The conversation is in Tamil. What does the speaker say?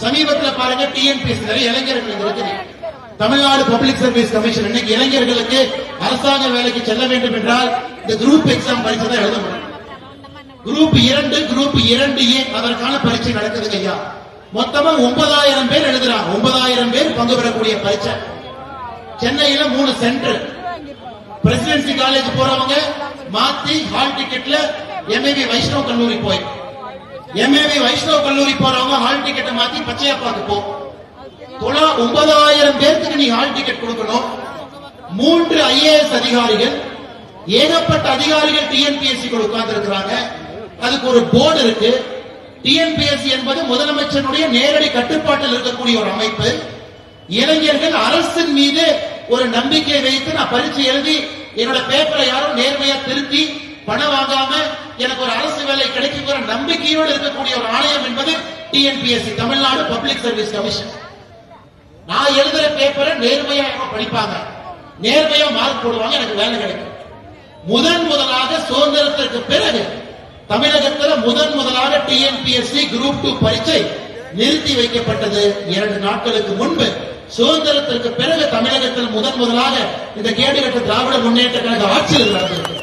சமீபத்தில் பாருங்க டிஎன்பிஎஸ்சி இளைஞர்கள் இருக்குது. தமிழ்நாடு பப்ளிக் சர்வீஸ் கமிஷன் இன்னைக்கு இளைஞர்களுக்கு அரசாங்க வேலைக்கு செல்ல வேண்டும் என்றால் இந்த குரூப் எக்ஸாம் பரீட்சை தான் எழுத முடியும். குரூப் 2 குரூப் 2A அதற்கான பரீட்சை நடக்குதுங்க ஐயா. மொத்தமா 9000 பேர் எழுதுறாங்க. 9000 பேர் பங்கு பெறக்கூடிய பரீட்சை. சென்னையில 3 சென்டர். பிரசிடென்சி காலேஜ் போறவங்க மாத்தி ஹால் டிக்கெட்ல எம்ஏவி வைஷ்ணவ கல்லூரி போய், எம்ஏவி வைஷ்ணவ கல்லூரி போறவங்க ஹால் டிக்கெட்டை மாத்தி பச்சையப்பாக்கு போ. 9000 பேருக்கு நீ ஹால் டிக்கெட் கொடுக்கணும். 3 IAS அதிகாரிகள், ஏகப்பட்ட அதிகாரிகள் டிஎன்பிஎஸ்சி உட்கார்ந்து இருக்கிறாங்க. அதுக்கு ஒரு போர்டு இருக்கு. டிஎன்பிஎஸ்சி என்பது முதலமைச்சருடைய நேரடி கட்டுப்பாட்டில் இருக்கக்கூடிய ஒரு அமைப்பு. இளைஞர்கள் அரசின் மீது ஒரு நம்பிக்கை வைத்து நான் பரீட்சை எழுதி என்னோட பேப்பரை யாரும் நேர்மையா திருத்தி பணம் வாங்காம எனக்கு ஒரு அரசு வேலை கிடைக்குங்கிற நம்பிக்கையோடு இருக்கக்கூடிய ஒரு ஆணையம் என்பது TNPSC, Tamil Nadu public service commission. நான் எழுதுற பேப்பரை நேர்மையா படிப்பாங்க, நேர்மையா மார்க் போடுவாங்க, எனக்கு வேலை கிடைக்கும். முதலாக சுதந்திரத்திற்கு பிறகு தமிழகத்தில் முதலாக டிஎன்பிஎஸ்சி குரூப் 2 பரீட்சை நிறுத்தி வைக்கப்பட்டது 2 நாட்களுக்கு முன்பு. சுதந்திரத்திற்கு பிறகு தமிழகத்தில் முதலாக இந்த கேடுகட்ட திராவிட முன்னேற்ற கழக ஆட்சியில் நடந்தது.